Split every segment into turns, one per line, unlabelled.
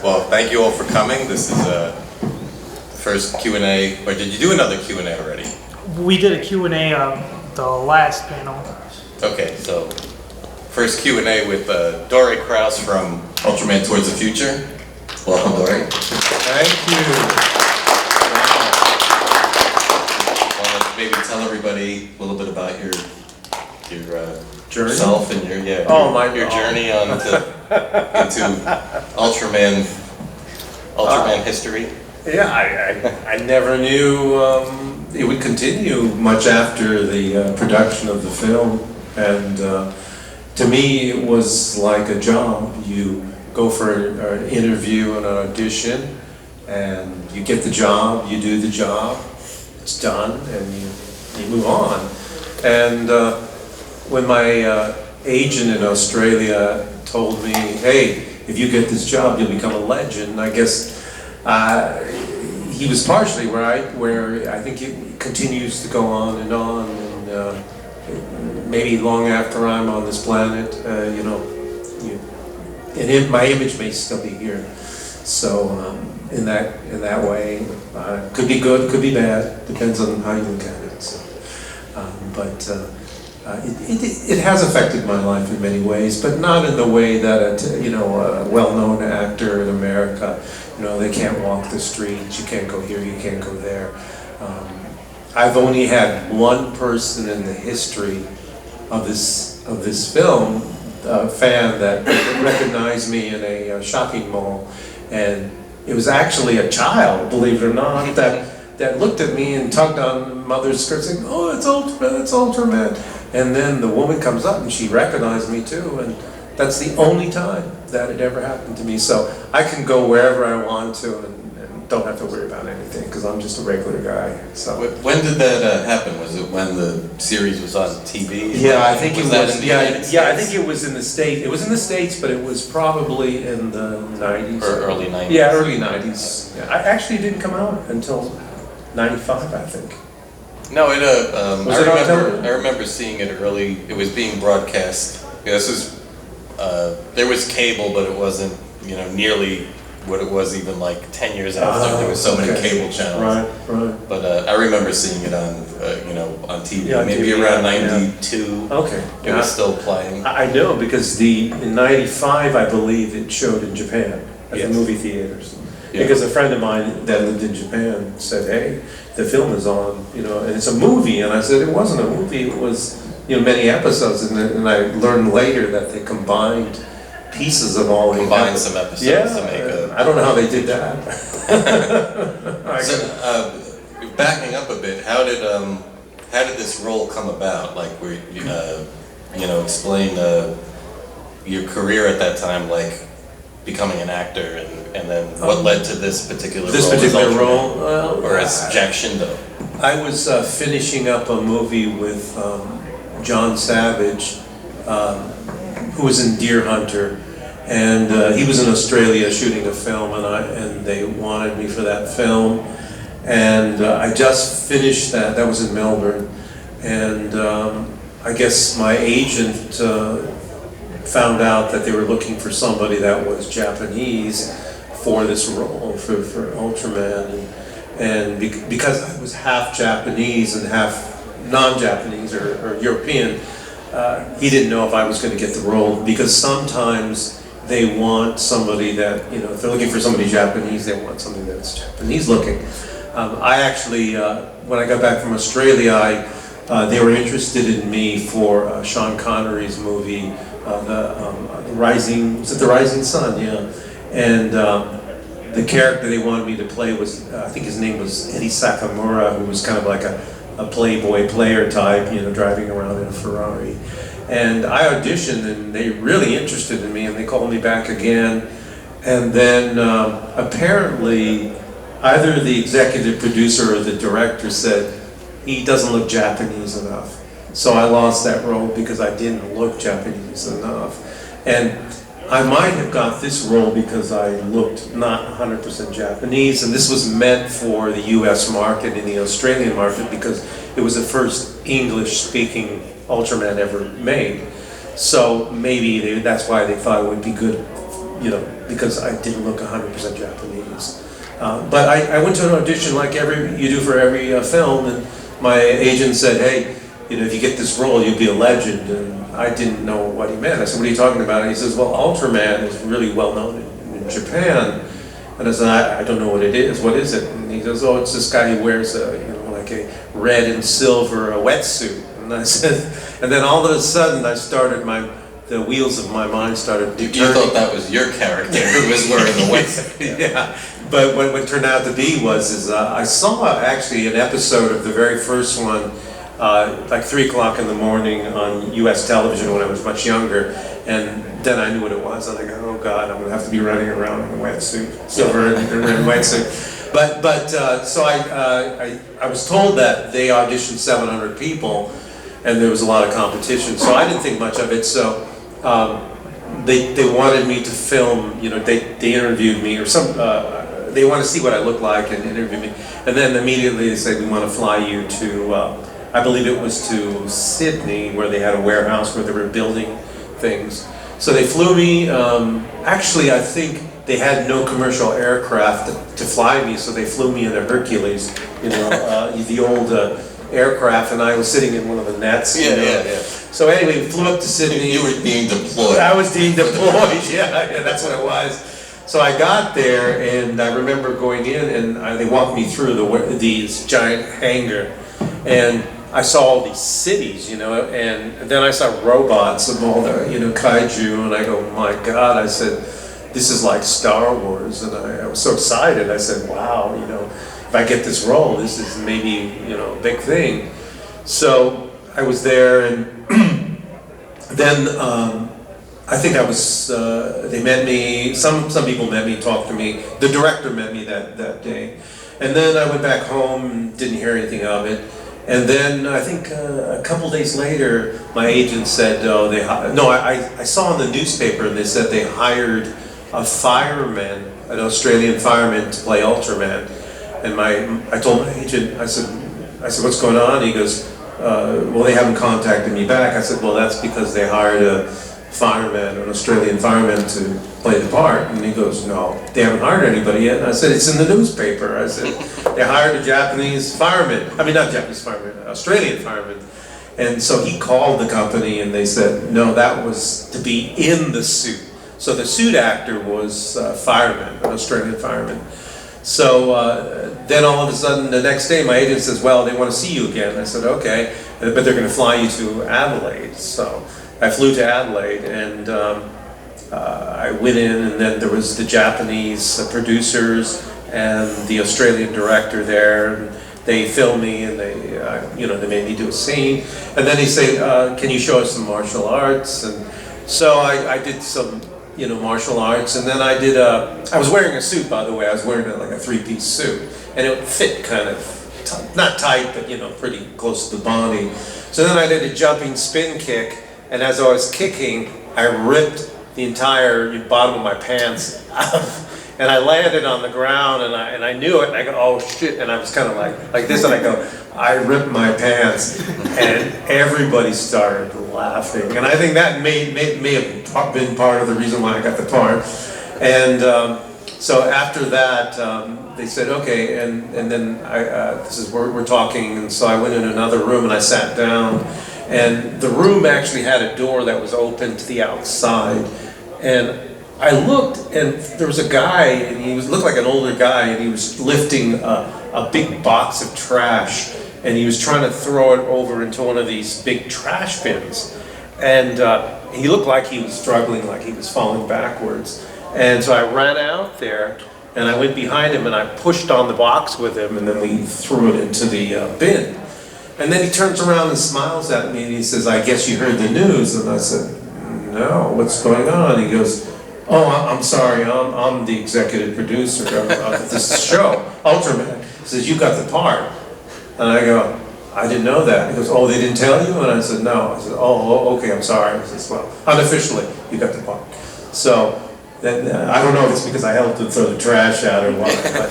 Well, thank you all for coming. This is the first Q&A, or did you do another Q&A already?
We did a Q&A on the last panel.
Okay, so first Q&A with Dore Kraus from Ultraman Towards the Future. Welcome, Dore.
Thank you.
Wow. Want to maybe tell everybody a little bit about your
Journey?
yourself and your journey into Ultraman history.
Yeah, I never knew it would continue much after the production of the film, and to me it was like a job. You go for an interview and an audition, and you get the job, you do the job, it's done, and you move on. And when my agent in Australia told me, hey, if you get this job, you'll become a legend, I guess he was partially right, where I think it continues to go on, and maybe long after I'm on this planet, my image may still be here. So in that way, could be good, could be bad, depends on how you look at it. So, it has affected my life in many ways, but not in the way that a well-known actor in America, they can't walk the streets, you can't go here, you can't go there. I've only had one person in the history of this film, a fan that recognized me in a shopping mall, and it was actually a child, believe it or not, that looked at me and tugged on mother's skirt saying, oh, it's Ultraman, it's Ultraman. And then the woman comes up and she recognized me too, and that's the only time that it ever happened to me. So I can go wherever I want to and don't have to worry about anything because I'm just a regular guy. So
when did that happen? Was it when the series was on TV?
Yeah, I think it was.
I
think it was in the States. It was in the States, but it was probably in the 90s.
Or early 90s.
Yeah, early 90s. Yeah, I actually didn't come out until 95, I think.
No,
Was it on television?
I remember seeing it early. It was being broadcast. Yeah, there was cable, but it wasn't, nearly what it was even like 10 years after. There was so many cable channels.
Right.
But I remember seeing it on, on TV.
Yeah,
maybe
TV,
around 92.
Okay.
It was still playing.
I know because in 95, I believe it showed in Japan at the movie theaters.
Yeah.
Because a friend of mine that lived in Japan said, hey, the film is on, and it's a movie. And I said, it wasn't a movie, it was, many episodes. And I learned later that they combined pieces of all the episodes.
Some episodes to make a...
I don't know how they did that.
So, backing up a bit, how did this role come about? Like, explain your career at that time, like becoming an actor, and then what led to this particular role? Or as Jack Shindo?
I was finishing up a movie with John Savage, who was in Deer Hunter, and he was in Australia shooting a film, and they wanted me for that film, and I just finished that. That was in Melbourne, and I guess my agent found out that they were looking for somebody that was Japanese for this role for Ultraman, and because I was half Japanese and half non-Japanese or European, he didn't know if I was going to get the role, because sometimes they want somebody that, if they're looking for somebody Japanese, they want somebody that's Japanese looking. I actually, when I got back from Australia, they were interested in me for Sean Connery's movie, The Rising Sun, yeah. And the character they wanted me to play was, I think his name was Eddie Sakamura, who was kind of like a playboy player type, driving around in a Ferrari. And I auditioned, and they really interested in me, and they called me back again. And then apparently, either the executive producer or the director said, he doesn't look Japanese enough. So I lost that role because I didn't look Japanese enough. And I might have got this role because I looked not 100% Japanese, and this was meant for the US market and the Australian market because it was the first English-speaking Ultraman ever made. So maybe that's why they thought it would be good, because I didn't look 100% Japanese. But I went to an audition like you do for every film, and my agent said, hey, if you get this role, you'll be a legend. And I didn't know what he meant. I said, what are you talking about? And he says, well, Ultraman is really well known in Japan. And I said, I don't know what it is. What is it? And he goes, oh, it's this guy who wears like a red and silver wetsuit. And I said, and then all of a sudden the wheels of my mind started turning.
You thought that was your character who was wearing the wetsuit.
Yeah, but what it turned out to be was I saw actually an episode of the very first one, like 3 o'clock in the morning on U.S. television when I was much younger, and then I knew what it was, and I go, oh God, I'm gonna have to be running around in a wetsuit, silver and red wetsuit. But so I was told that they auditioned 700 people, and there was a lot of competition, so I didn't think much of it. So they wanted me to film. They interviewed me, or they want to see what I look like and interview me, and then immediately they said, we want to fly you to, I believe it was to Sydney, where they had a warehouse where they were building things. So they flew me. Actually, I think they had no commercial aircraft to fly me, so they flew me in a Hercules, the old aircraft, and I was sitting in one of the nets.
Yeah.
So anyway, we flew up to Sydney.
You were being deployed.
I was being deployed. Yeah, that's what it was. So I got there, and I remember going in, and they walked me through these giant hangar, and I saw all these cities, and then I saw robots of all the, kaiju, and I go, my God, I said, this is like Star Wars, and I was so excited. I said, wow, if I get this role, this is maybe, a big thing. So I was there, and then I think I was, they met me, some people met me, talked to me, the director met me that day. And then I went back home, didn't hear anything of it. And then I think a couple days later, my agent said, I saw in the newspaper, and they said they hired a fireman, an Australian fireman, to play Ultraman. And I told my agent, I said, what's going on? He goes, well, they haven't contacted me back. I said, well, that's because they hired a fireman, an Australian fireman, to play the part. And he goes, no, they haven't hired anybody yet. And I said, it's in the newspaper. I said, they hired a Japanese fireman. I mean, not Japanese fireman, Australian fireman. And so he called the company, and they said, no, that was to be in the suit. So the suit actor was a fireman, an Australian fireman. So then all of a sudden, the next day, my agent says, well, they want to see you again. I said, okay, but they're going to fly you to Adelaide. So I flew to Adelaide, and I went in, and then there was the Japanese producers and the Australian director there, and they filmed me, and they made me do a scene. And then he said, can you show us some martial arts? And so I did some martial arts, and then I was wearing a suit, by the way. I was wearing like a 3-piece suit, and it fit kind of, not tight, but pretty close to the body. So then I did a jumping spin kick, and as I was kicking, I ripped the entire bottom of my pants out, and I landed on the ground, and I knew it, and I go, oh shit, and I was kind of like this, and I go, I ripped my pants, and everybody started laughing, and I think that may have been part of the reason why I got the part. And so after that, they said, okay, and then we're talking, and so I went in another room, and I sat down, and the room actually had a door that was open to the outside, and I looked, and there was a guy, and he looked like an older guy, and he was lifting a big box of trash, and he was trying to throw it over into one of these big trash bins. And he looked like he was struggling, like he was falling backwards. And so I ran out there, and I went behind him, and I pushed on the box with him, and then we threw it into the bin. And then he turns around and smiles at me, and he says, I guess you heard the news. And I said, no, what's going on? He goes, oh, I'm sorry, I'm the executive producer of this show, Ultraman. He says, you got the part. And I go, I didn't know that. He goes, oh, they didn't tell you? And I said, no. I said, oh, okay, I'm sorry. He says, well, unofficially, you got the part. So, then, I don't know if it's because I helped him throw the trash out or what, but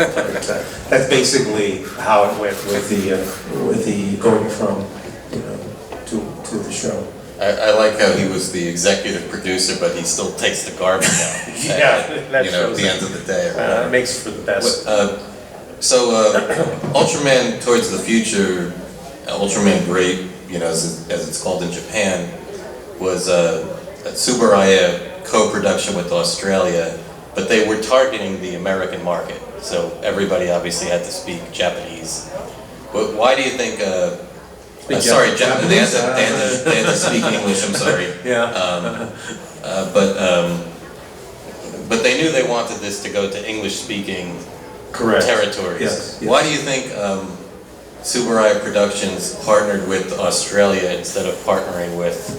that's basically how it went with the going from, to the show.
I like how he was the executive producer, but he still takes the garbage out.
That
you know, at
shows
the end of the day. Or whatever.
It makes for the best.
Ultraman Towards the Future, Ultraman Great, you know, as it's called in Japan, was a Tsuburaya co-production with Australia, but they were targeting the American market, so everybody obviously had to speak Japanese. But why do you think? Sorry, Japanese. They had to speak English. I'm sorry.
Yeah.
But they knew they wanted this to go to English-speaking
Correct.
territories.
Yes.
Why do you think Tsuburaya Productions partnered with Australia instead of partnering with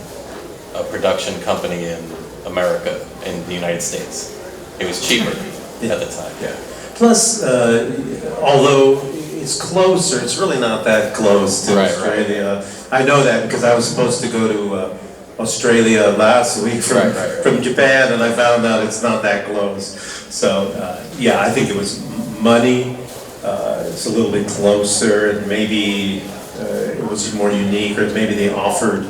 a production company in America, in the United States? It was cheaper at the time.
Yeah. Plus, although it's closer, it's really not that close to Australia. Right. I know that because I was supposed to go to Australia last week from Japan, and I found out it's not that close. So, yeah, I think it was money. It's a little bit closer, and maybe it was more unique, or maybe they offered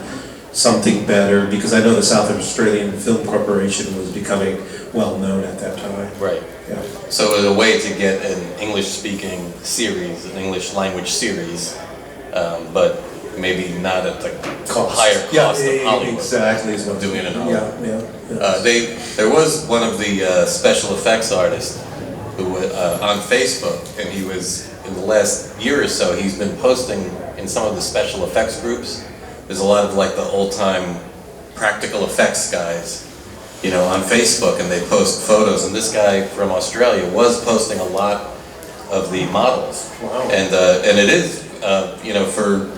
something better, because I know the South Australian Film Corporation was becoming well known at that time.
Right.
Yeah.
So it was a way to get an English-speaking series, an English language series, but maybe not at the higher cost of Hollywood.
Exactly. Is what
doing it in Hollywood.
Yeah.
There was one of the special effects artists who on Facebook, and he was, in the last year or so, he's been posting in some of the special effects groups. There's a lot of like the old-time practical effects guys, you know, on Facebook, and they post photos, and this guy from Australia was posting a lot of the models.
Wow.
And it is, you know, for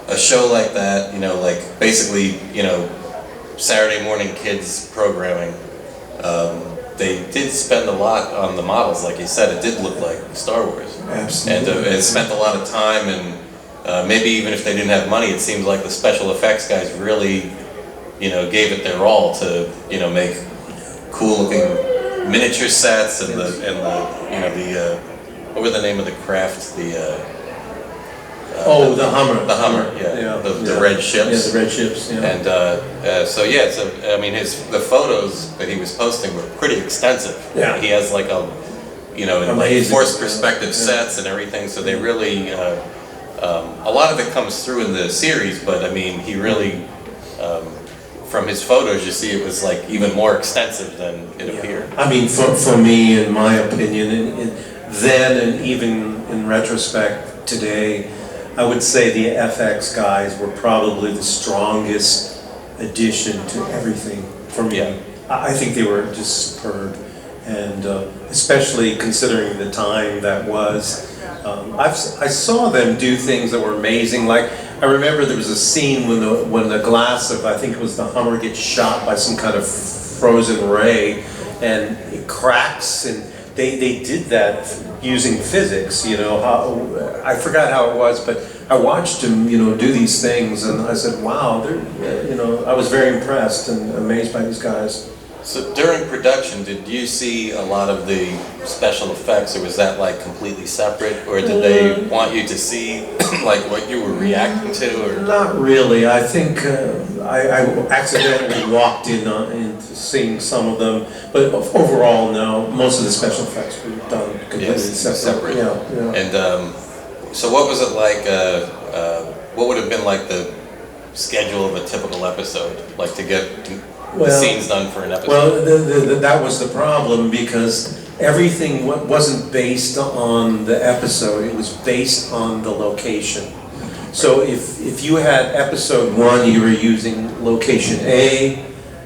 a show like that, you know, like basically, you know, Saturday morning kids programming, they did spend a lot on the models. Like you said, it did look like Star Wars.
Absolutely.
And it spent a lot of time, and maybe even if they didn't have money, it seems like the special effects guys really, you know, gave it their all to, you know, make cool looking miniature sets and the you know, the what were the name of the craft?
The Hummer.
The Hummer, yeah. The red ships.
Yeah, the red ships. Yeah.
And so I mean, the photos that he was posting were pretty extensive.
Yeah.
He has like a, you know, like forced perspective sets and everything. So they really, a lot of it comes through in the series, but I mean, he really, from his photos, you see it was like even more extensive than it appeared.
I mean, for me, in my opinion, then and even in retrospect today, I would say the FX guys were probably the strongest addition to everything for me.
Yeah.
I think they were just superb, and especially considering the time that was. I saw them do things that were amazing. Like, I remember there was a scene when the glass of, I think it was the Hummer, gets shot by some kind of frozen ray, and it cracks, and they did that using physics, you know. I forgot how it was, but I watched him, you know, do these things, and I said, wow, you know, I was very impressed and amazed by these guys.
So during production, did you see a lot of the special effects, or was that like completely separate, or did they want you to see like what you were reacting to? Or?
Not really. I think I accidentally walked into seeing some of them, but overall, no. Most of the special effects were done completely separate. Yeah.
And so what was it like? What would have been like the schedule of a typical episode, like to get the scenes done for an episode?
Well, that was the problem, because everything wasn't based on the episode, it was based on the location. So if you had episode 1, you were using location A,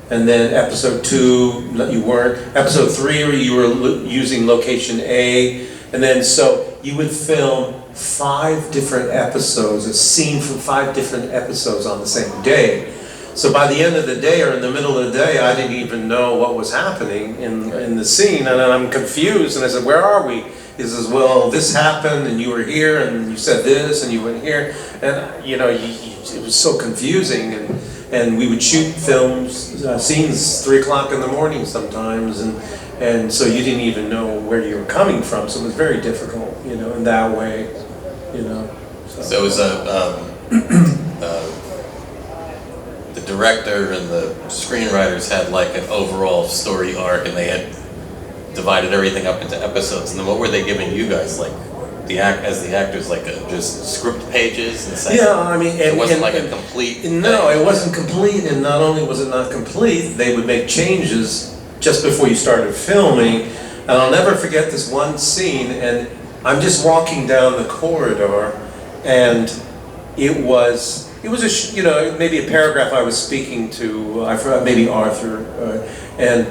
and then episode 2, you weren't. Episode 3, you were using location A, and then so you would film 5 different episodes, a scene from 5 different episodes on the same day. So by the end of the day, or in the middle of the day, I didn't even know what was happening in the scene, and then I'm confused, and I said, where are we? He says, well, this happened, and you were here, and you said this, and you went here, and you know, it was so confusing, and we would shoot scenes 3 o'clock in the morning sometimes, and so you didn't even know where you were coming from, so it was very difficult, you know, in that way, you know.
So it was the director and the screenwriters had like an overall story arc, and they had divided everything up into episodes. And then what were they giving you guys, like as the actors, like just script pages and stuff?
Yeah, I mean,
it wasn't like a complete.
No,
thing.
it wasn't complete, and not only was it not complete, they would make changes just before you started filming. And I'll never forget this one scene, and I'm just walking down the corridor, and it was maybe a paragraph I was speaking to, I forgot, maybe Arthur, and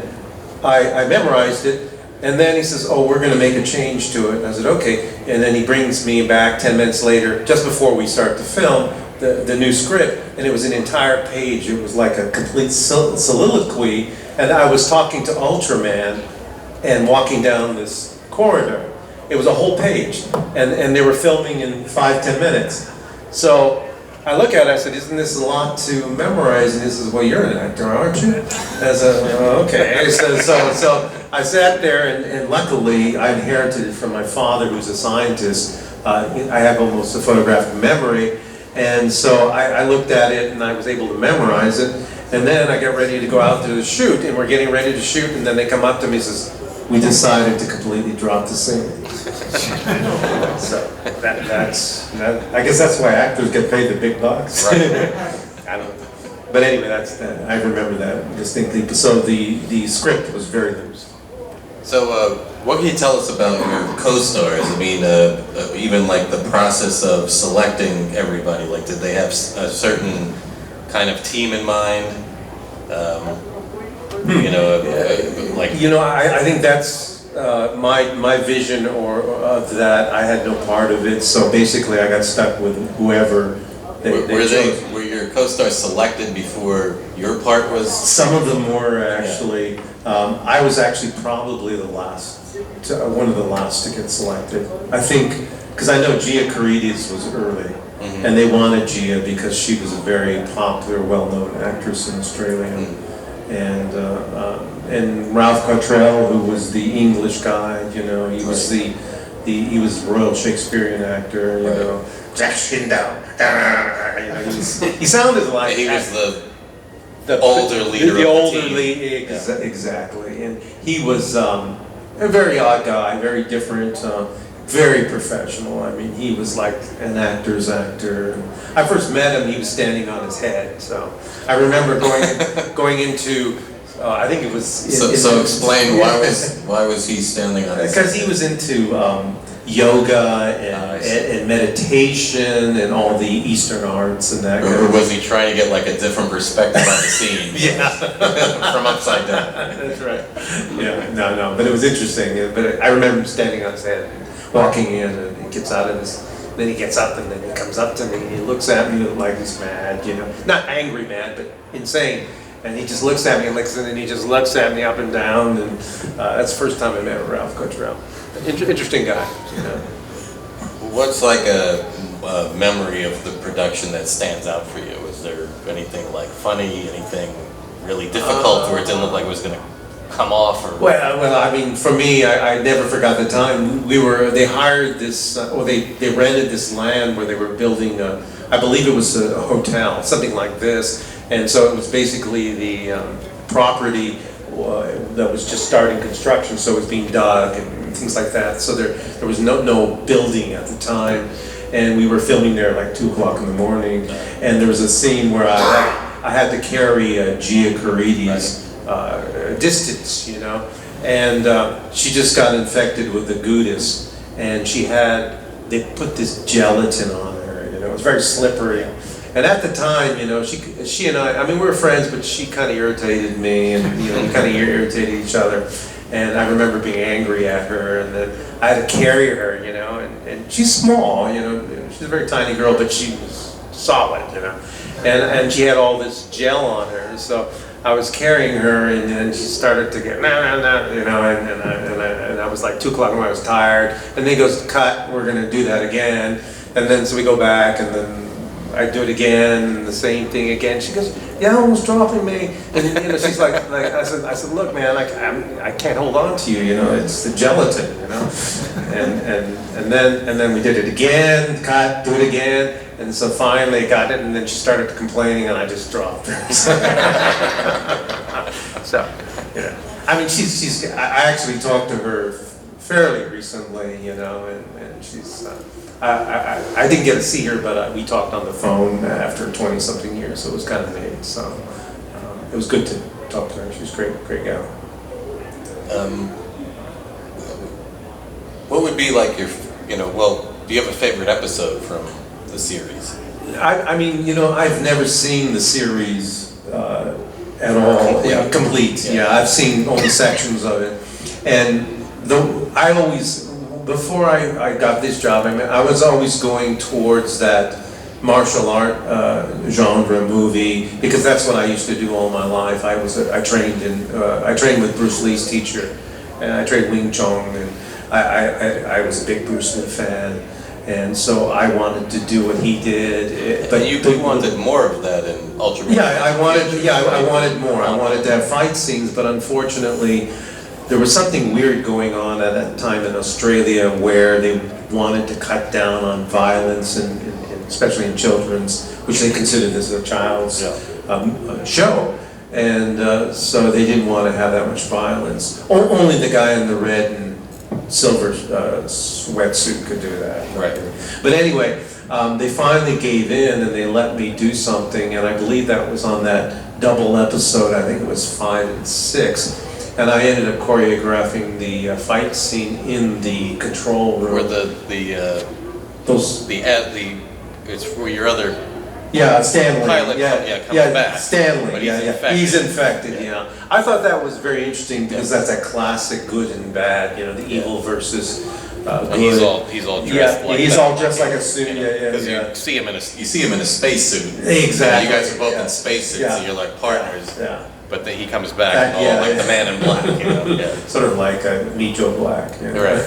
I memorized it. And then he says, "Oh, we're going to make a change to it." And I said, "Okay." And then he brings me back 10 minutes later, just before we start to film, the new script, and it was an entire page. It was like a complete soliloquy, and I was talking to Ultraman and walking down this corridor. It was a whole page, and they were filming in 5-10 minutes. So I look at it, I said, "Isn't this a lot to memorize?" And he says, "Well, you're an actor, aren't you?" And I said, "Oh, okay." So I sat there, and luckily I inherited it from my father, who's a scientist. I have almost a photographic memory, and so I looked at it and I was able to memorize it. And then I get ready to go out to the shoot, and we're getting ready to shoot, and then they come up to me and says, "We decided to completely drop the scene." So I guess that's why actors get paid the big bucks.
Right.
I don't know. But anyway, I remember that distinctly. So the script was very loose.
So, what can you tell us about your co-stars? I mean, even like the process of selecting everybody. Like, did they have a certain kind of team in mind? I think that's my vision of that. I had no part of it, so basically I got stuck with whoever they chose. Were your co-stars selected before your part was?
Some of them were actually. I was actually probably one of the last to get selected. I think, because I know Gia Carides was early, and they wanted Gia because she was a very popular, well-known actress in Australia. And Ralph Cottrell, who was the English guy, he was he was a Royal Shakespearean actor, Jack Shindell. He sounded like
he was the older leader.
The older
team.
lead, exactly. And he was a very odd guy, very different, very professional. I mean, he was like an actor's actor. I first met him, he was standing on his head. So I remember going into, I think it was...
So explain, why was he standing on his head?
Because he was into yoga and meditation and all the Eastern arts and that.
Or was he trying to get like a different perspective on the scene?
Yeah.
From upside down.
That's right. Yeah, no, but it was interesting. But I remember him standing on his head, walking in, and he gets out of his, then he gets up, and then he comes up to me, and he looks at me like he's mad, not angry mad, but insane. And he just looks at me and then he just looks at me up and down, and that's the first time I met Ralph Cottrell. Interesting guy.
What's like a memory of the production that stands out for you? Is there anything like funny, anything really difficult where it didn't look like it was going to come off? Or
Well, I mean, for me, I never forgot the time they hired this, or they rented this land where they were building I believe it was a hotel, something like this. And so it was basically the property that was just starting construction, so it was being dug and things like that. So there was no building at the time, and we were filming there like 2 o'clock in the morning. And there was a scene where I had to carry Gia Carides distance, and she just got infected with the gudis, and they put this gelatin on her. It was very slippery. And at the time, she and I mean, we were friends, but she kind of irritated me, and we kind of irritated each other. And I remember being angry at her, and then I had to carry her, and she's small, she's a very tiny girl, but she was solid, and she had all this gel on her, so I was carrying her, and then she started to get, and I was like 2 o'clock when I was tired, and then he goes, "Cut, we're gonna do that again," and then so we go back, and then I do it again, and the same thing again. She goes, "You're almost dropping me," and then, she's like I said, "Look, man, I can't hold on to you, it's the gelatin, and then we did it again, cut, do it again, And so finally I got it, and then she started complaining, and I just dropped her. So, you know, I mean, I actually talked to her fairly recently, you know, and she's, I didn't get to see her, but we talked on the phone after 20-something years, so it was kind of neat. So it was good to talk to her. She's a great gal.
What would be like your, you know, well, do you have a favorite episode from the series?
I mean, you know, I've never seen the series at all. Yeah, complete. Yeah, I've seen only sections of it. And I always, before I got this job, I was always going towards that martial art genre movie, because that's what I used to do all my life. I trained with Bruce Lee's teacher, and I trained Wing Chun, and I was a big Bruce Lee fan, and so I wanted to do what he did.
But you wanted more of that in Ultraman.
Yeah, I wanted more. I wanted to have fight scenes, but unfortunately, there was something weird going on at that time in Australia where they wanted to cut down on violence, and especially in children's, which they considered this a child's show. And so they didn't want to have that much violence. Only the guy in the red and silver sweatsuit could do that.
Right.
But anyway, they finally gave in and they let me do something, and I believe that was on that double episode. I think it was 5 and 6. And I ended up choreographing the fight scene in the control room.
Where it's where your other
Stanley.
Pilot comes back.
Stanley.
But he's infected.
He's infected. Yeah. I thought that was very interesting because that's a classic good and bad. You know, the evil versus good.
He's all dressed like
he's
that.
all dressed like a suit.
Because you see him in a spacesuit.
Exactly.
You guys are both in spacesuits, so you're like partners.
Yeah.
But then he comes back all like the Man in Black. You know? Yeah.
Sort of like Meet Joe Black. You know?
Right.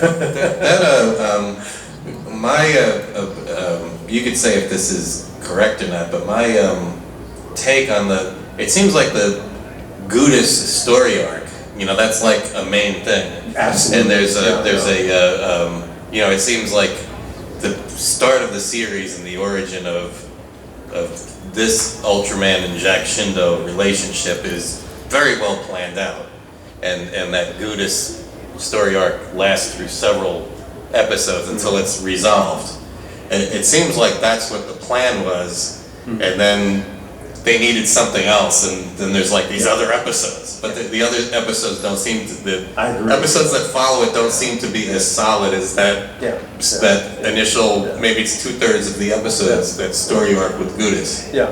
You could say if this is correct or not, but my take on it seems like the Gudis story arc, you know, that's like a main thing.
Absolutely.
And you know, it seems like the start of the series and the origin of this Ultraman and Jack Shindo relationship is very well planned out. And that Gudis story arc lasts through several episodes until it's resolved. And it seems like that's what the plan was, and then they needed something else, and then there's like these other episodes. But the other episodes don't seem to, episodes that follow it don't seem to be as solid as that initial, maybe it's 2/3 of the episodes, that story arc with Gudis.
Yeah.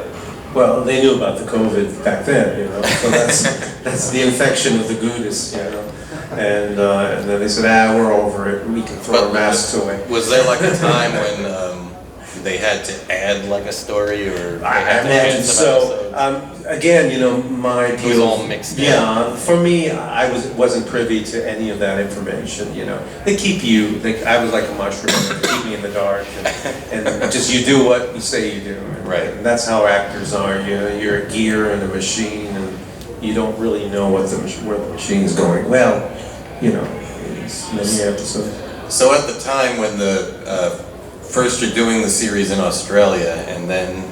Well, they knew about the COVID back then, you know, so that's the infection of the Gudis, you know. And then they said, we're over it, we can throw our masks away.
Was there like a time when they had to add like a story, or
I imagine so. Again, you know,
it was all mixed in.
Yeah, for me, I wasn't privy to any of that information, you know. They keep you, I was like a mushroom, they keep me in the dark, and just you do what you say you do.
Right.
And that's how actors are, you know, you're a gear and a machine, and you don't really know where the machine's going. Well, you know, it's many episodes.
So at the time when first you're doing the series in Australia, and then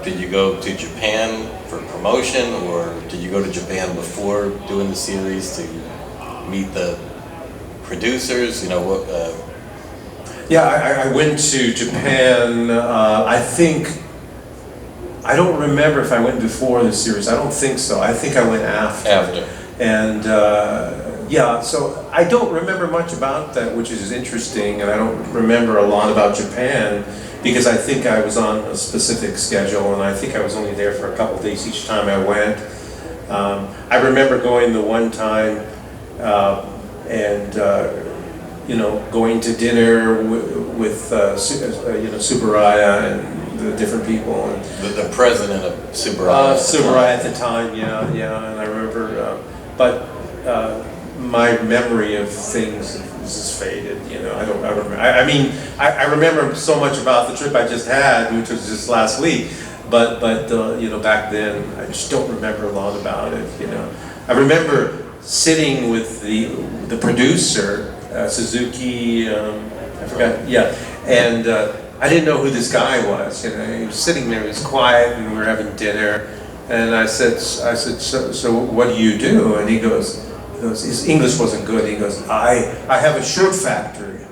did you go to Japan for promotion, or did you go to Japan before doing the series to meet the producers? You know what?
I went to Japan. I don't remember if I went before the series. I don't think so. I think I went after. And so I don't remember much about that, which is interesting, and I don't remember a lot about Japan because I think I was on a specific schedule, and I think I was only there for a couple of days each time I went. I remember going the one time you know, going to dinner with Subaraya and the different people. And
the president of Subaraya.
Subaraya at the time, and I remember, my memory of things is just faded, you know. I remember. I mean, I remember so much about the trip I just had, which was just last week. But you know, back then I just don't remember a lot about it. You know, I remember sitting with the producer, Suzuki. I forgot. Yeah, and I didn't know who this guy was. You know, he was sitting there, he was quiet, and we were having dinner. And I said, so what do you do? And he goes, his English wasn't good. He goes, I have a shirt factory.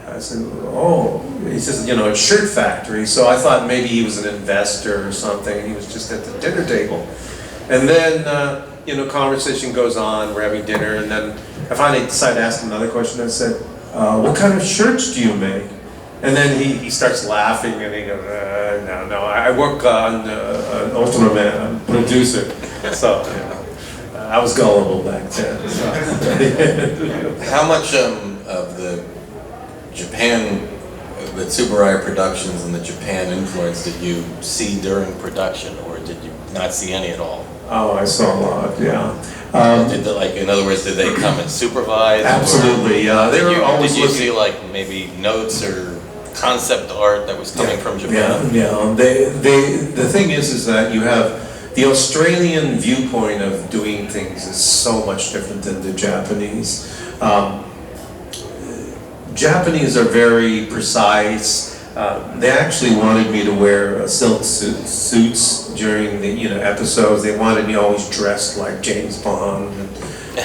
I said, oh, he says, you know, a shirt factory. So I thought maybe he was an investor or something, and he was just at the dinner table. And then, you know, conversation goes on, we're having dinner, and then I finally decided to ask him another question. I said, what kind of shirts do you make? And then he starts laughing, and he goes, no, I work on an Ultraman producer. So, you know, I was gullible back then. So.
How much of the Japan, the Tsuburaya productions and the Japan influence did you see during production, or did you not see any at all?
Oh, I saw a lot, yeah.
In other words, did they come and supervise?
Absolutely, yeah. They were always
Did you
looking.
see like maybe notes or concept art that was coming from Japan?
Yeah. The thing is that you have the Australian viewpoint of doing things is so much different than the Japanese. Japanese are very precise. They actually wanted me to wear silk suits during the episodes. They wanted me always dressed like James Bond,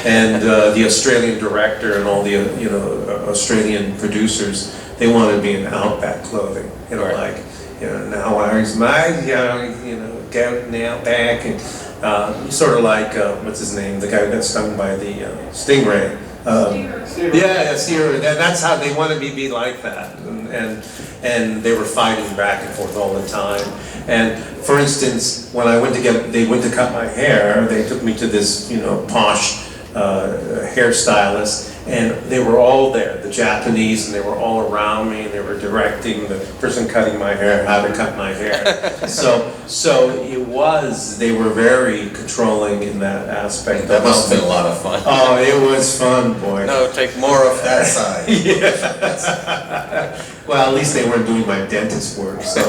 and the Australian director and all the Australian producers, they wanted me in Outback clothing.
Right.
Now where's my gout now back, and sort of like what's his name, the guy who got stung by the stingray. That's how they wanted me to be like that, and they were fighting back and forth all the time. And for instance, when they went to cut my hair, they took me to this posh hairstylist, and they were all there, the Japanese, and they were all around me, and they were directing the person cutting my hair how to cut my hair. So they were very controlling in that aspect.
That must have been a lot of fun.
Oh, it was fun, boy.
No, take more of that side.
Well, at least they weren't doing my dentist work, so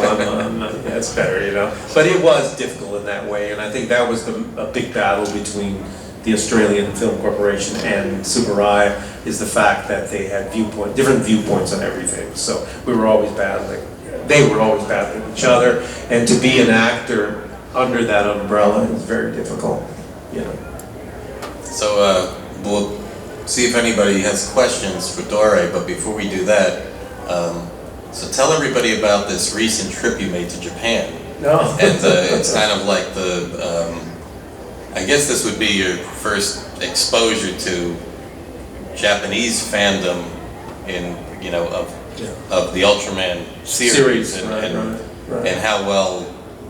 that's better, But it was difficult in that way, and I think that was a big battle between the Australian Film Corporation and Tsuburaya, is the fact that they had different viewpoints on everything. So we were always battling. They were always battling each other, and to be an actor under that umbrella is very difficult.
So we'll see if anybody has questions for Dore, but before we do that, so tell everybody about this recent trip you made to Japan.
No.
And it's kind of like I guess this would be your first exposure to Japanese fandom of the Ultraman series and how well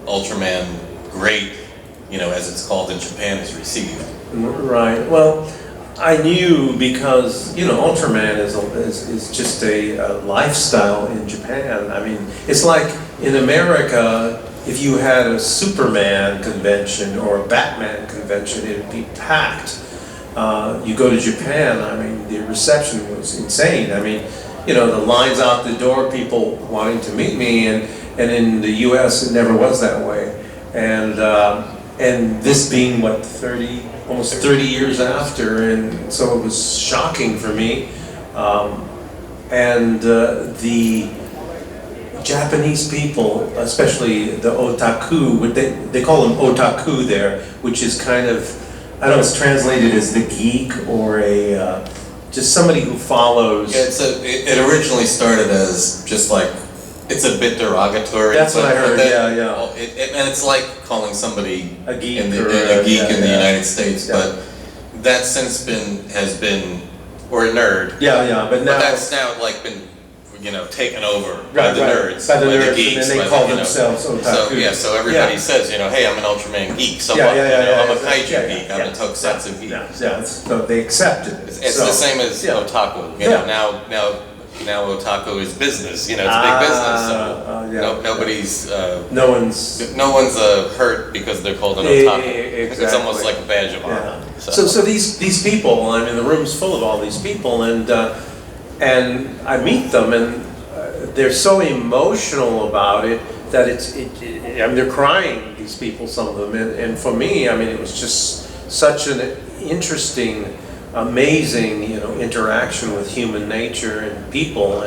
Ultraman Great, as it's called in Japan, is received.
Right. Well, I knew because Ultraman is just a lifestyle in Japan. I mean, it's like in America, if you had a Superman convention or a Batman convention, it would be packed. You go to Japan, I mean, the reception was insane. I mean, the lines out the door, people wanting to meet me, and in the U.S. it never was that way. And this being almost 30 years after, and so it was shocking for me. The Japanese people, especially the otaku, they call them otaku there, which is kind of, I don't know, it's translated as the geek or just somebody who follows.
Yeah, it originally started as just like, it's a bit derogatory.
That's what I heard, yeah.
And it's like calling somebody
a geek
in the United States, but that since has been, or a nerd.
But
that's now like been taken over by the nerds,
by the
geeks,
and then they call themselves otaku.
So everybody says, hey, I'm an Ultraman geek, so what? I'm a kaiju geek, I'm a tokusatsu geek.
So they accept it.
It's the same as otaku. Now otaku is business. It's a big business. So nobody's.
No one's
hurt because they're called an otaku.
Exactly.
It's almost like a badge of honor.
So these people, I mean, the room's full of all these people, and I meet them, and they're so emotional about it that I mean, they're crying, these people, some of them, and for me, I mean, it was just such an interesting, amazing, interaction with human nature and people,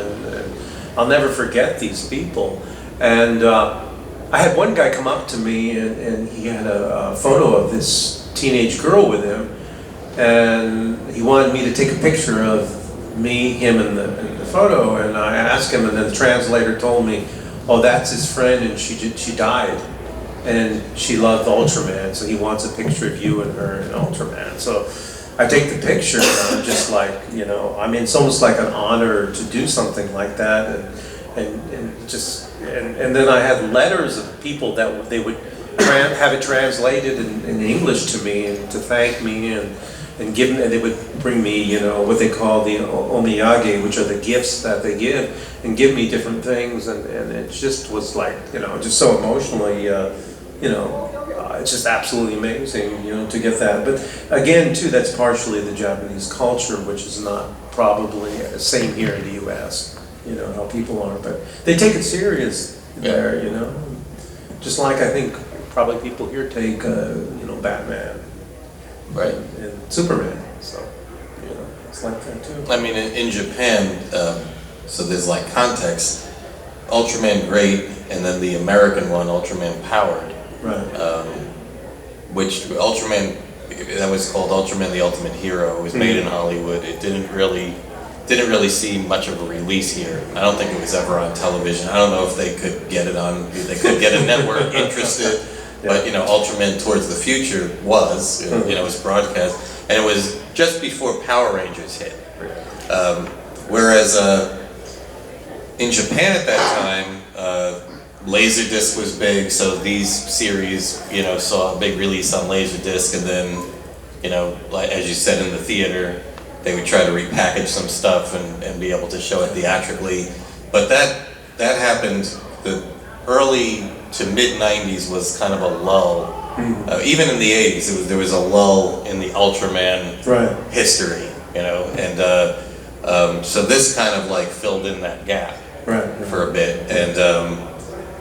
I'll never forget these people. And I had one guy come up to me, and he had a photo of this teenage girl with him, and he wanted me to take a picture of me, him, in the photo. And I asked him, and then the translator told me, "Oh, that's his friend, and she died, and she loved Ultraman, so he wants a picture of you and her in Ultraman." So I take the picture, and I'm just like, I mean, it's almost like an honor to do something like that, and then I had letters of people that they would have it translated in English to me and to thank me and give me, and they would bring me, what they call the omiyage, which are the gifts that they give, and give me different things, and it just was like, just so emotionally, it's just absolutely amazing, to get that. But again, too, that's partially the Japanese culture, which is not probably the same here in the U.S., how people are, but they take it serious there, just like I think probably people here take, Batman.
Right.
And Superman, so, it's like that too.
I mean, in Japan, so there's like context, Ultraman Great, and then the American one, Ultraman Powered.
Right.
Which Ultraman, that was called Ultraman the Ultimate Hero. It was made in Hollywood. It didn't really see much of a release here. I don't think it was ever on television. I don't know if they could get it on, they could get a network interested, but Ultraman Towards the Future was, it was broadcast, and it was just before Power Rangers hit. Whereas in Japan at that time, Laserdisc was big, so these series, saw a big release on Laserdisc, and then, like as you said, in the theater, they would try to repackage some stuff and be able to show it theatrically. But that happened, the early to mid-90s was kind of a lull. Even in the 80s, there was a lull in the Ultraman history, and so this kind of like filled in that gap for a bit.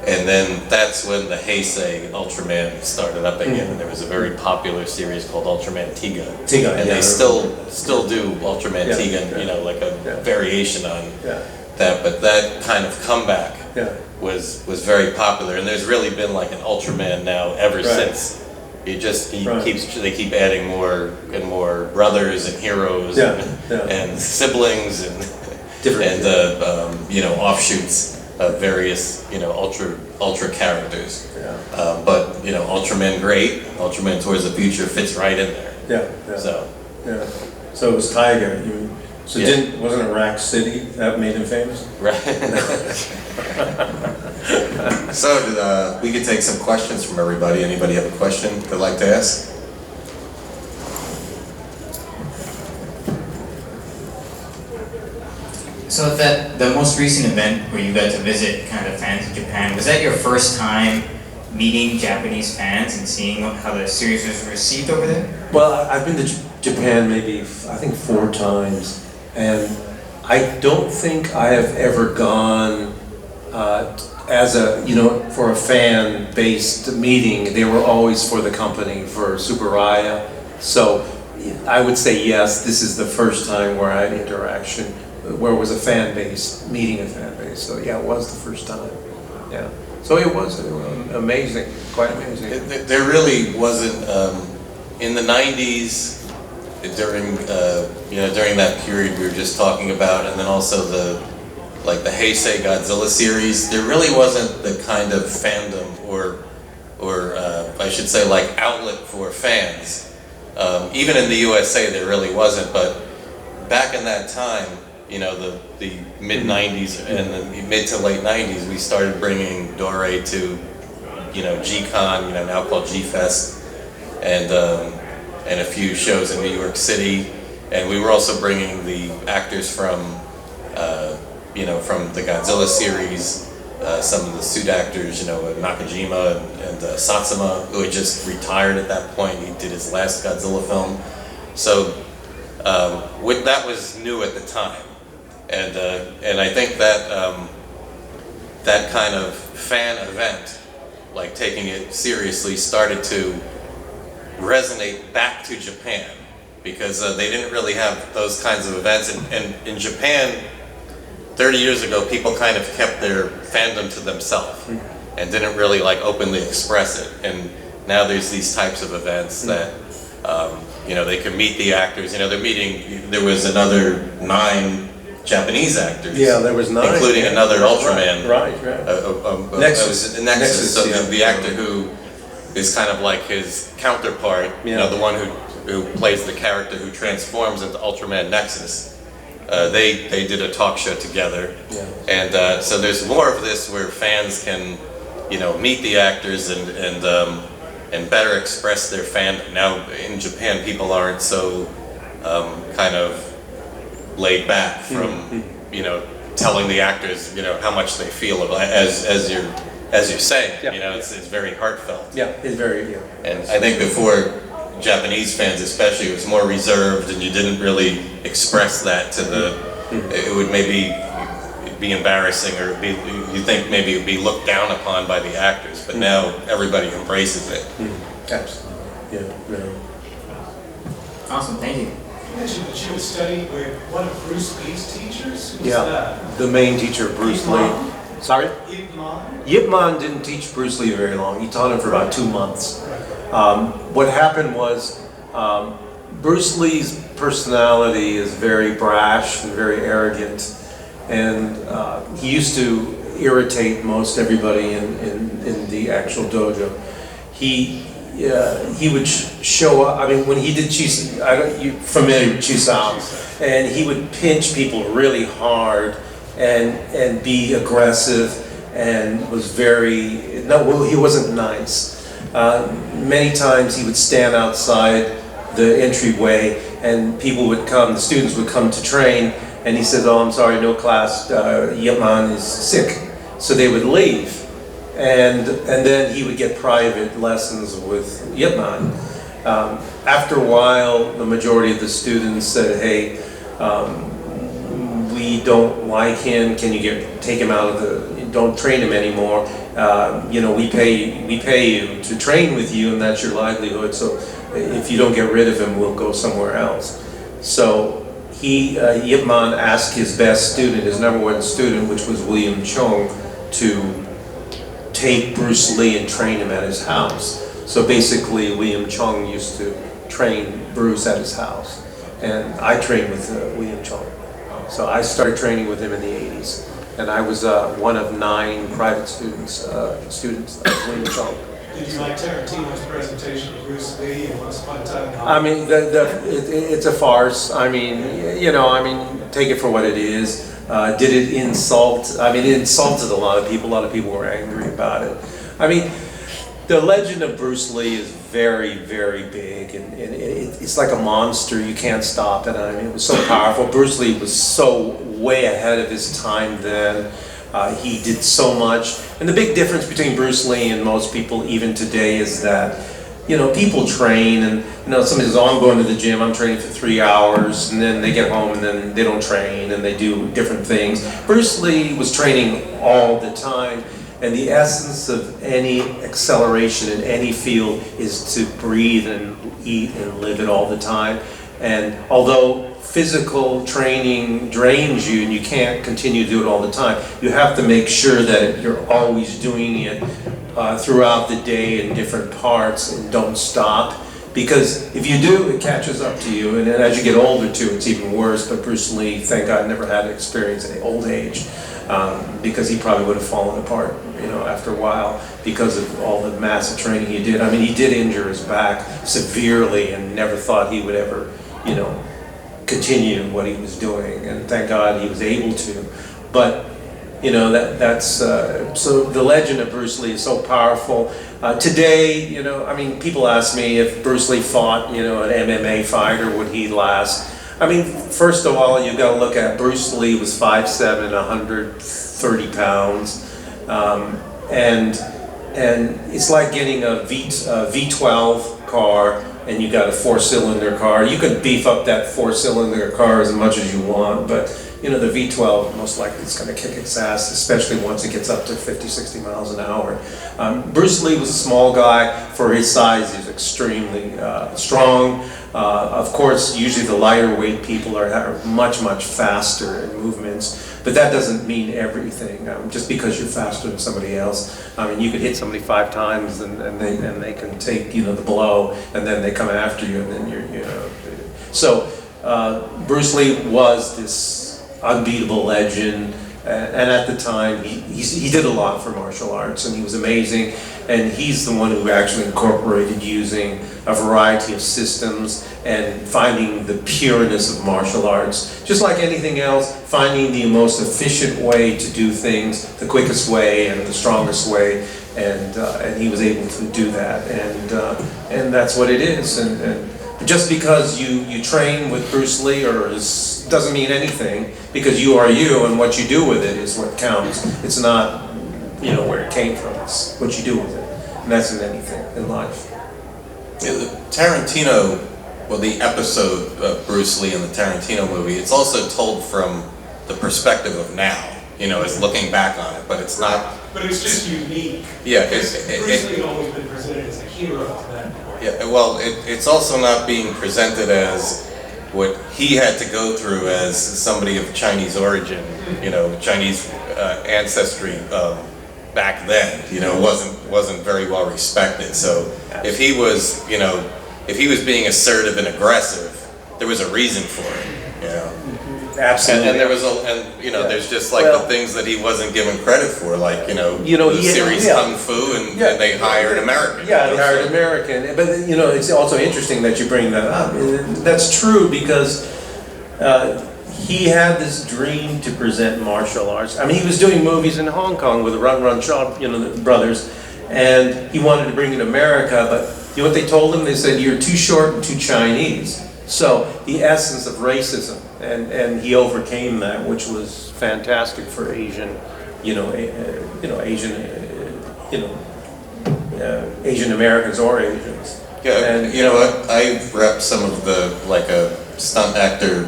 And then that's when the Heisei Ultraman started up again, and there was a very popular series called Ultraman Tiga. And they still do Ultraman Tiga, like a variation on that. But that kind of comeback was very popular, and there's really been like an Ultraman now ever since. They keep adding more and more brothers and heroes and siblings and offshoots of various, ultra characters. But, Ultraman Great, Ultraman Towards the Future fits right in there. So
it was Tiger. Wasn't it Rack City that made him famous?
Right. So we could take some questions from everybody. Anybody have a question they'd like to ask?
So the most recent event where you got to visit kind of fans in Japan, was that your first time meeting Japanese fans and seeing how the series was received over there?
Well, I've been to Japan maybe, I think 4 times, and I don't think I have ever gone as a, for a fan-based meeting. They were always for the company, for Subaraya. So I would say yes, this is the first time where I had interaction, where it was a fan base, meeting a fan base. So yeah, it was the first time. Yeah. So it was amazing, quite amazing.
There really wasn't, in the 90s, during that period we were just talking about, and then also the Heisei Godzilla series, there really wasn't the kind of fandom or I should say like outlet for fans. Even in the USA there really wasn't, but back in that time, the mid-90s and the mid to late 90s, we started bringing Dore to, G-Con, now called G-Fest, and a few shows in New York City, and we were also bringing the actors from the Godzilla series, some of the suit actors, Nakajima and Satsuma, who had just retired at that point. He did his last Godzilla film, so that was new at the time. And I think that that kind of fan event, like taking it seriously, started to resonate back to Japan, because they didn't really have those kinds of events. And in Japan, 30 years ago, people kind of kept their fandom to themselves and didn't really like openly express it. And now there's these types of events that, you know, they can meet the actors. You know, they're meeting, there was another 9 Japanese actors.
Yeah, there was 9.
Including another Ultraman.
Right.
Nexus.
Nexus,
So
yeah.
the actor who is kind of like his counterpart, you know, the one who plays the character who transforms into Ultraman Nexus. They did a talk show together, and so there's more of this where fans can, you know, meet the actors and better express their fandom. Now in Japan, people aren't so kind of laid back from you know, telling the actors, you know, how much they feel about, as you're saying. You know, it's very heartfelt.
Yeah, it's very
And I think before, Japanese fans especially, it was more reserved, and you didn't really express that to the. It would maybe be embarrassing, or you think maybe it would be looked down upon by the actors. But now everybody embraces it.
Absolutely. Yeah.
Awesome, thank you.
You mentioned that you would study with one of Bruce Lee's teachers. Who was
Yeah,
that?
the main teacher, Bruce Lee. Sorry?
Ip Man?
Yip Man didn't teach Bruce Lee very long. He taught him for about 2 months. What happened was, Bruce Lee's personality is very brash and very arrogant, and he used to irritate most everybody in the actual dojo. He would show up. I mean, when he did you're familiar with Chisao, and he would pinch people really hard and be aggressive, and was he wasn't nice. Many times he would stand outside the entryway, and the students would come to train, and he said, "Oh, I'm sorry, no class, Yip Man is sick." So they would leave, and then he would get private lessons with Yip Man. After a while, the majority of the students said, "Hey, we don't like him. Can you take him out of don't train him anymore. You know, we pay you to train with you, and that's your livelihood. So if you don't get rid of him, we'll go somewhere else." So Yip Man asked his best student, his #1 student, which was William Chung, to take Bruce Lee and train him at his house. So basically, William Chung used to train Bruce at his house, and I trained with William Chung. So I started training with him in the 80s. And I was one of 9 private students of William Chung.
Did you like Tarantino's presentation of Bruce Lee and Once Upon a Time in
I mean, it's a farce. I mean, you know, take it for what it is. Did it insult? I mean, it insulted a lot of people. A lot of people were angry about it. I mean, the legend of Bruce Lee is very, very big, and it's like a monster. You can't stop it. I mean, it was so powerful. Bruce Lee was so way ahead of his time then. He did so much. And the big difference between Bruce Lee and most people even today is that, you know, people train, and, you know, somebody says, "Oh, I'm going to the gym, I'm training for 3 hours," and then they get home and then they don't train and they do different things. Bruce Lee was training all the time. And the essence of any acceleration in any field is to breathe and eat and live it all the time. And although physical training drains you and you can't continue to do it all the time, you have to make sure that you're always doing it throughout the day in different parts, and don't stop. Because if you do, it catches up to you, and then as you get older too, it's even worse. But Bruce Lee, thank God, never had an experience at old age, because he probably would have fallen apart, you know, after a while, because of all the massive training he did. I mean, he did injure his back severely, and never thought he would ever, you know, continue what he was doing. And thank God he was able to. But you know, that's so the legend of Bruce Lee is so powerful. Today, you know, I mean, people ask me if Bruce Lee fought, you know, an MMA fighter, would he last? I mean, first of all, you've got to look at Bruce Lee was 5'7", 130 pounds, and it's like getting a V12 car, and you got a 4-cylinder car. You can beef up that 4-cylinder car as much as you want, but the V12 most likely is going to kick its ass, especially once it gets up to 50, 60 miles an hour. Bruce Lee was a small guy. For his size, he's extremely strong. Of course, usually the lighter weight people are much, much faster in movements, but that doesn't mean everything. Just because you're faster than somebody else, I mean, you could hit somebody 5 times and they can take, the blow, and then they come after you, and then So Bruce Lee was this unbeatable legend, and at the time he did a lot for martial arts, and he was amazing, and he's the one who actually incorporated using a variety of systems and finding the pureness of martial arts. Just like anything else, finding the most efficient way to do things, the quickest way and the strongest way, and he was able to do that, and that's what it is. And just because you train with Bruce Lee doesn't mean anything, because you are you, and what you do with it is what counts. It's not, where it came from. It's what you do with it, and that's in anything in life.
Yeah, the Tarantino, the episode of Bruce Lee in the Tarantino movie, it's also told from the perspective of now. It's looking back on it, but it's not.
But it's just unique.
Yeah,
Bruce Lee had always been presented as a hero to that point.
Yeah, well, it's also not being presented as what he had to go through as somebody of Chinese origin, Chinese ancestry back then. Wasn't very well respected. So if he was, being assertive and aggressive, there was a reason for it.
Absolutely.
And there was there's just like the things that he wasn't given credit for, like the series Kung Fu, and they hired American.
Yeah, they hired American. But it's also interesting that you bring that up. That's true, because he had this dream to present martial arts. I mean, he was doing movies in Hong Kong with the Run Shaw, the brothers, and he wanted to bring it to America. But what they told him? They said, "You're too short and too Chinese." So the essence of racism, and he overcame that, which was fantastic for Asian, Asian Americans or Asians.
Yeah,
and
what? I repped some of the, like a stunt actor.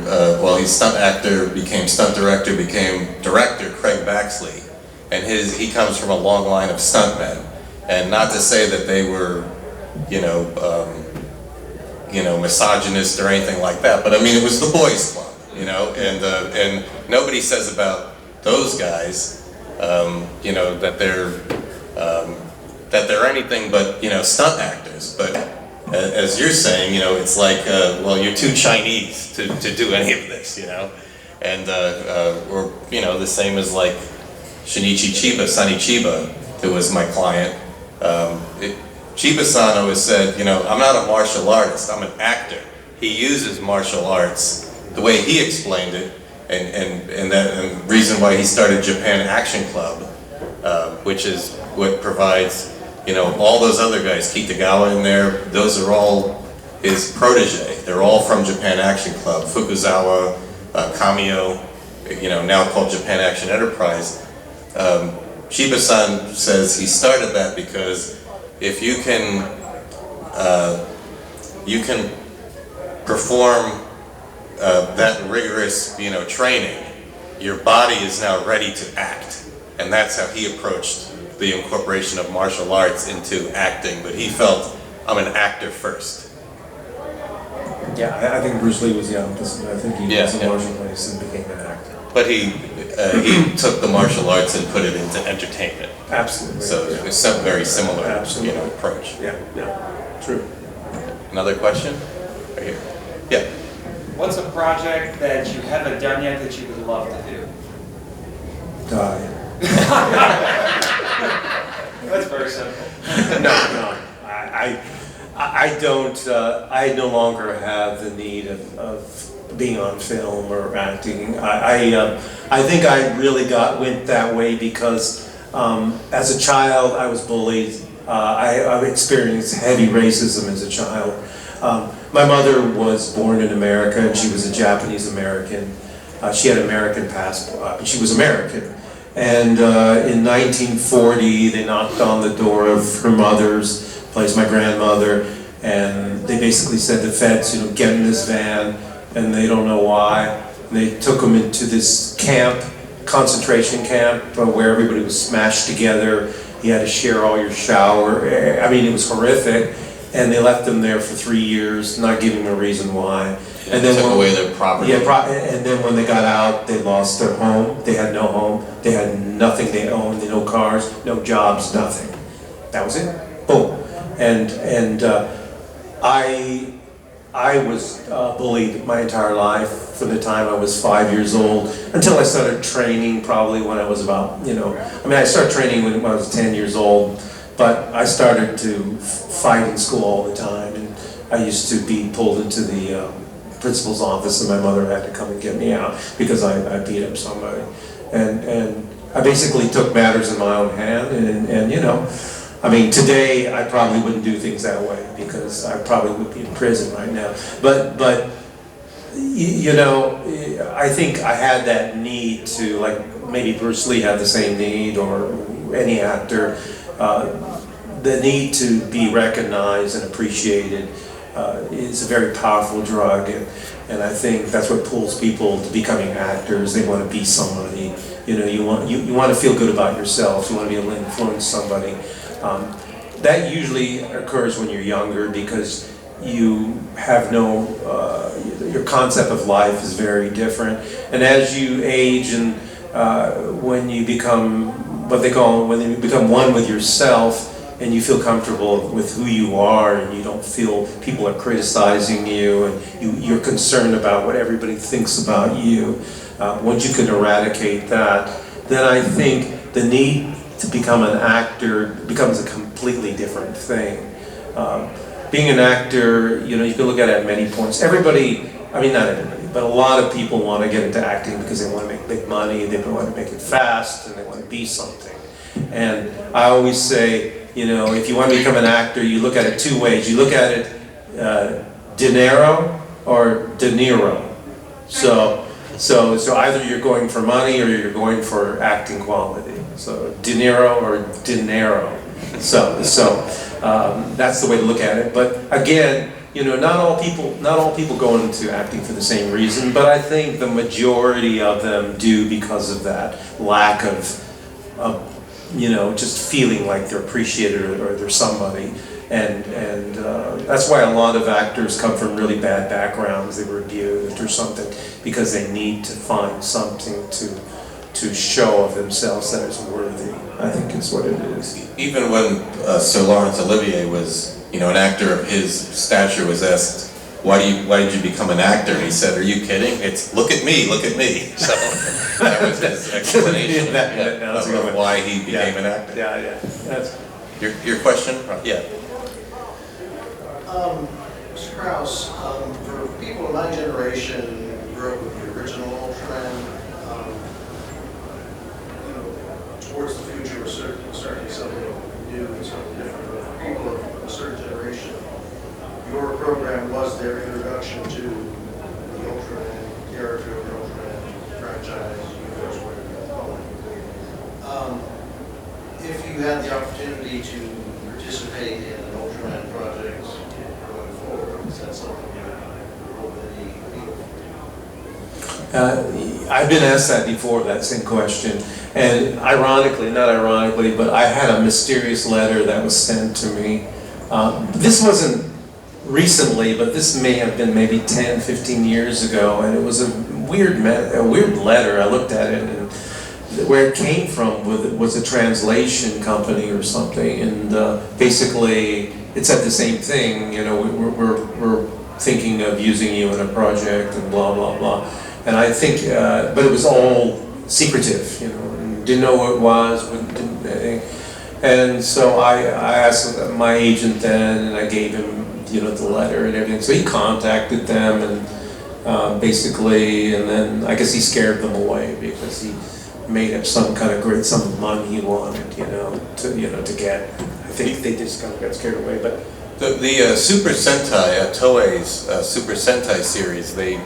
He's stunt actor, became stunt director, became director. Craig Baxley, and he comes from a long line of stuntmen, and not to say that they were, misogynist or anything like that, but I mean, it was the boys' club, and nobody says about those guys, that they're anything but, stunt actors. But as you're saying, it's like, you're too Chinese to do any of this, and or the same as like Shinichi Chiba, Sonny Chiba, who was my client. Chiba-san always said, I'm not a martial artist, I'm an actor. He uses martial arts the way he explained it, and the reason why he started Japan Action Club, which is what provides, all those other guys, Kitagawa in there, those are all his protege. They're all from Japan Action Club. Fukuzawa, Kamio, now called Japan Action Enterprise. Chiba-san says he started that because if you can perform that rigorous, training, your body is now ready to act, and that's how he approached the incorporation of martial arts into acting. But he felt, I'm an actor first.
Yeah, I think Bruce Lee was the opposite. I think he was a martial artist and became an actor.
But he took the martial arts and put it into entertainment.
Absolutely.
So it's some very similar, approach.
Yeah, true.
Another question? Right here. Yeah.
What's a project that you haven't done yet that you would love to do?
Die.
That's very simple.
No. I don't. I no longer have the need of being on film or acting. I think I really went that way because as a child I was bullied. I experienced heavy racism as a child. My mother was born in America, and she was a Japanese American. She had an American passport, but she was American. And in 1940, they knocked on the door of her mother's place, my grandmother, and they basically said, the feds, get in this van, and they don't know why. And they took him into this camp, concentration camp, where everybody was smashed together. You had to share all your shower. I mean, it was horrific. And they left them there for 3 years, not giving them a reason why.
And then took away their property.
Yeah, and then when they got out, they lost their home. They had no home. They had nothing they owned. No cars, no jobs, nothing. That was it. Boom. And I was bullied my entire life from the time I was 5 years old until I started training, probably when I was about, I started training when I was 10 years old, but I started to fight in school all the time, and I used to be pulled into the principal's office, and my mother had to come and get me out because I beat up somebody. And I basically took matters in my own hand, and today I probably wouldn't do things that way because I probably would be in prison right now. But I think I had that need to, like maybe Bruce Lee had the same need, or any actor, the need to be recognized and appreciated is a very powerful drug, and I think that's what pulls people to becoming actors. They want to be somebody. You want to feel good about yourself. You want to be able to influence somebody. That usually occurs when you're younger because you have your concept of life is very different. And as you age and when you become when you become one with yourself and you feel comfortable with who you are and you don't feel people are criticizing you and you're concerned about what everybody thinks about you, once you can eradicate that, then I think the need to become an actor becomes a completely different thing. Being an actor, you can look at it at many points. Everybody, not everybody, but a lot of people want to get into acting because they want to make big money, they want to make it fast, and they want to be something. And I always say, if you want to become an actor, you look at it two ways. You look at it dinero or De Niro. So either you're going for money or you're going for acting quality. So De Niro or dinero. So that's the way to look at it. But again, not all people go into acting for the same reason. But I think the majority of them do because of that lack of just feeling like they're appreciated or they're somebody. And that's why a lot of actors come from really bad backgrounds. They were abused or something because they need to find something to show of themselves that is worthy, I think is what it is.
Even when Sir Laurence Olivier was, an actor of his stature was asked, why did you become an actor? And he said, are you kidding? It's look at me. So that was his explanation of why he became an actor.
Yeah. That's
your question? Yeah.
Mr. Kraus, for people of my generation who grew up with the original Ultraman, towards the future was certainly something new and something different. But for people of a certain generation, your program was their introduction to the Ultraman character, the Ultraman franchise, universe, whatever you call it. If you had the opportunity to participate in an Ultraman project going forward, is that something you would really appeal?
I've been asked that before, that same question. And not ironically, but I had a mysterious letter that was sent to me. This wasn't recently, but this may have been maybe 10, 15 years ago, and it was a weird letter. I looked at it, and where it came from was a translation company or something, and basically it said the same thing. We're thinking of using you in a project and blah blah blah. And I think, but it was all secretive. Didn't know what it was, didn't anything. And so I asked my agent then, and I gave him the letter and everything. So he contacted them, and basically, and then I guess he scared them away because he made up some kind of great sum of money he wanted, to get. I think they just kind of got scared away. But
the Super Sentai, Toei's Super Sentai series, they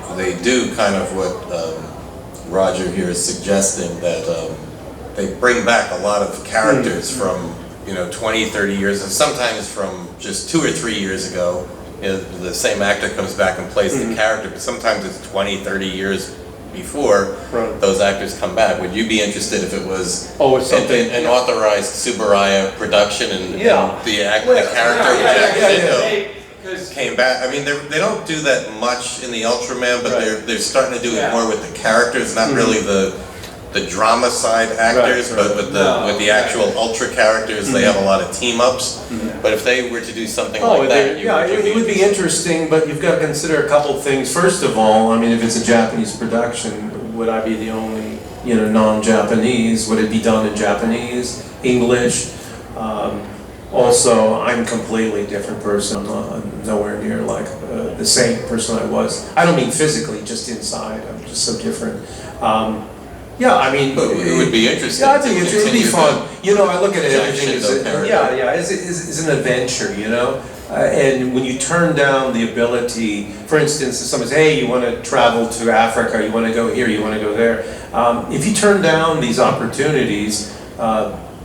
do kind of what Roger here is suggesting, that they bring back a lot of characters from 20, 30 years, and sometimes from just 2 or 3 years ago. The same actor comes back and plays the character, but sometimes it's 20, 30 years before
Right.
those actors come back. Would you be interested if it was
It's something.
an authorized Subaraya production and,
Yeah.
and the character
Because
came back? I mean, they don't do that much in the Ultraman, but
Right.
they're starting to do it
Yeah.
more with the characters, not really the drama side actors,
Right,
but with the actual Ultra characters, they have a lot of team ups.
Mhm.
But if they were to do something
Oh,
like that,
it would be interesting, but you've got to consider a couple things. First of all, I mean, if it's a Japanese production, would I be the only, non-Japanese? Would it be done in Japanese, English? Also, I'm a completely different person. I'm nowhere near like the same person I was. I don't mean physically, just inside. I'm just so different. Yeah, I mean,
But it would be interesting.
Yeah, I think
to
it'd be
continue
fun. I look at
Jack
everything as
Shindo character.
is an adventure, and when you turn down the ability, for instance, if someone says, hey, you want to travel to Africa, you want to go here, you want to go there, if you turn down these opportunities,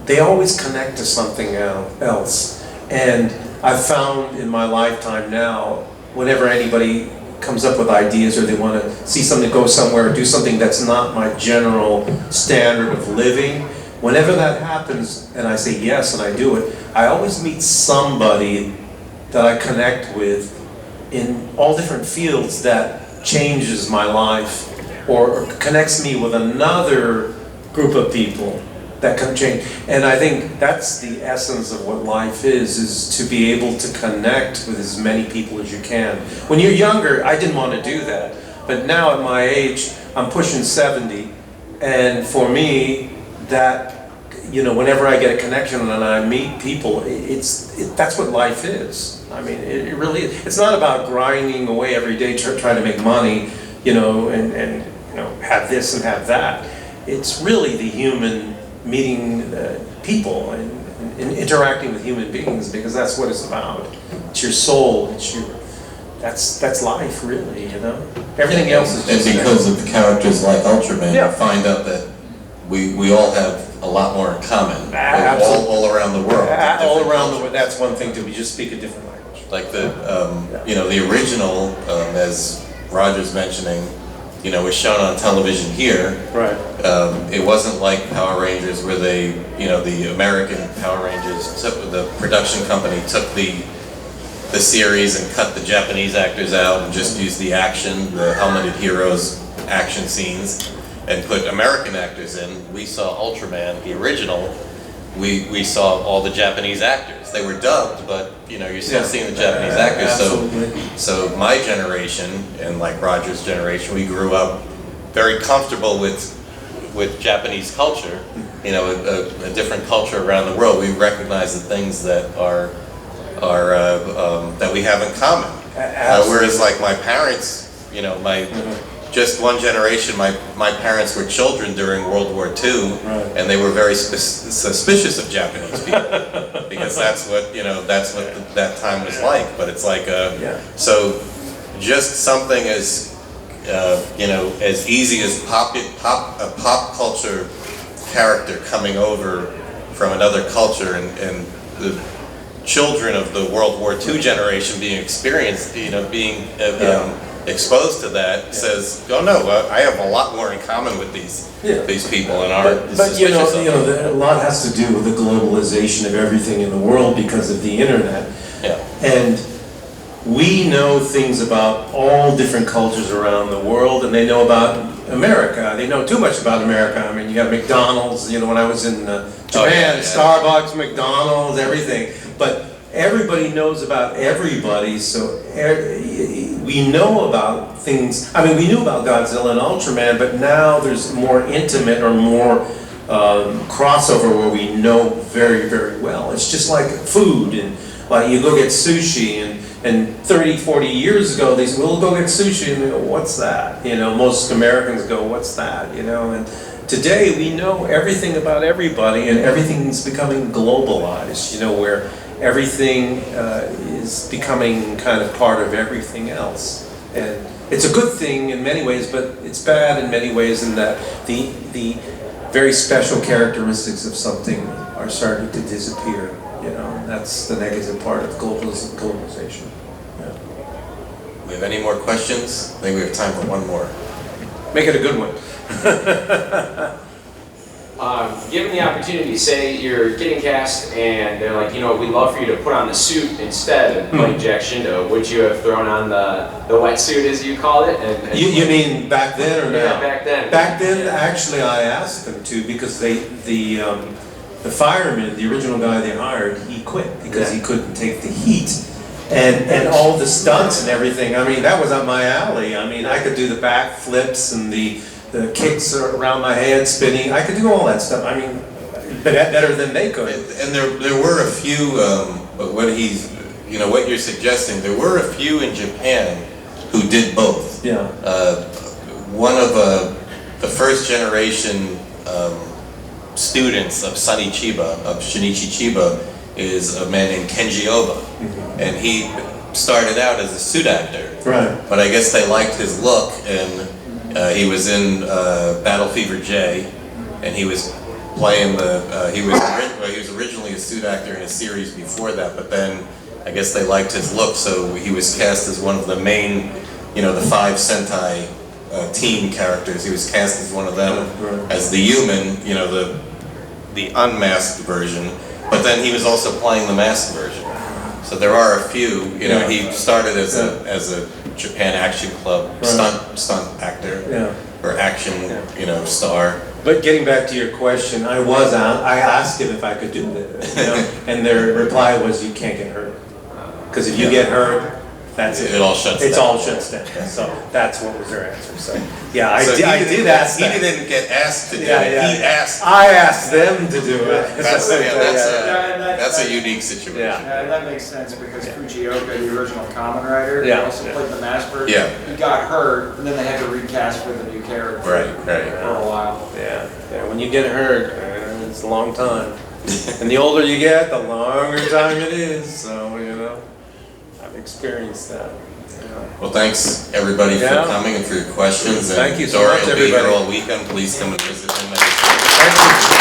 they always connect to something else. And I've found in my lifetime now, whenever anybody comes up with ideas or they want to see something go somewhere or do something that's not my general standard of living, whenever that happens and I say yes and I do it, I always meet somebody that I connect with in all different fields that changes my life or connects me with another group of people that can change. And I think that's the essence of what life is to be able to connect with as many people as you can. When you're younger, I didn't want to do that. But now at my age, I'm pushing 70. And for me, that, whenever I get a connection and I meet people, that's what life is. I mean, it really is. It's not about grinding away every day trying to make money, and have this and have that. It's really the human meeting people and interacting with human beings, because that's what it's about. It's your soul. That's life, really. Everything else is just.
And because of the characters like Ultraman,
Yeah.
you find out that we all have a lot more in common.
Absolutely.
All around the world.
All
Different
around the
cultures.
world. That's one thing too. We just speak a different language.
Like the original, as Roger's mentioning, was shown on television here.
Right.
It wasn't like Power Rangers where the American Power Rangers, the production company took the series and cut the Japanese actors out and just used the action, the helmeted heroes action scenes, and put American actors in. We saw Ultraman, the original. We saw all the Japanese actors. They were dubbed, but you're still seeing the Japanese actors.
Absolutely.
So my generation and like Roger's generation, we grew up very comfortable with Japanese culture. A different culture around the world. We recognize the things that are that we have in common. Whereas like my parents, just one generation, my parents were children during World War II,
Right.
and they were very suspicious of Japanese people because that's what that time was like. But it's like so just something as as easy as a pop culture character coming over from another culture and the children of the World War II generation being experienced, being exposed to that says, oh no, I have a lot more in common with these people and are
But
suspicious of them.
a lot has to do with the globalization of everything in the world because of the internet.
Yeah.
And we know things about all different cultures around the world, and they know about America. They know too much about America. I mean, you got McDonald's, when I was in Japan, Starbucks, McDonald's, everything. But everybody knows about everybody, so we know about things. I mean, we knew about Godzilla and Ultraman, but now there's more intimate or more crossover where we know very, very well. It's just like food, and like you go get sushi, and 30, 40 years ago, they said, we'll go get sushi, and they go, what's that? Most Americans go, what's that? And today we know everything about everybody, and everything's becoming globalized, where everything is becoming kind of part of everything else. And it's a good thing in many ways, but it's bad in many ways in that the very special characteristics of something are starting to disappear. That's the negative part of globalization. Yeah.
We have any more questions? I think we have time for one more.
Make it a good one.
Given the opportunity, say you're getting cast and they're like, we'd love for you to put on the suit instead of playing Jack Shindo. Would you have thrown on the wetsuit, as you called it? And
You mean back then or now?
Yeah, back then.
Back then, actually, I asked them to because the fireman, the original guy they hired, he quit because he couldn't take the heat. And all the stunts and everything, I mean, that was up my alley. I mean, I could do the back flips and the kicks around my head spinning. I could do all that stuff. I mean, better than they could.
And there were a few, but what what you're suggesting, there were a few in Japan who did both.
Yeah.
One of the first generation students of Shinichi Chiba, is a man named Kenji Oba. And he started out as a suit actor.
Right.
But I guess they liked his look, and he was in Battle Fever J, and he was playing he was originally a suit actor in a series before that, but then I guess they liked his look, so he was cast as one of the main, the 5 Sentai team characters. He was cast as one of them, as the human, the unmasked version, but then he was also playing the masked version. So there are a few, he started as a Japan Action Club stunt actor or action, star.
But getting back to your question, I asked him if I could do that, and their reply was, you can't get hurt. Because if you get hurt, that's it.
It all shuts down.
It's all shuts down. So that's what was their answer. So yeah, I did ask
He
that.
didn't get asked to do it.
Yeah.
He asked.
I asked them to do it.
That's a unique situation.
Yeah, that makes sense because Fujioka, the original Kamen Rider,
Yeah.
he also played the mask version.
Yeah.
He got hurt, and then they had to recast for the new character.
Right.
For a while.
Yeah. When you get hurt, it's a long time. And the older you get, the longer time it is. So, I've experienced that.
Well, thanks everybody for coming and for your questions.
Thank you so
Dore
much,
will be here
everybody.
all weekend. Please come and visit him.
Thank you.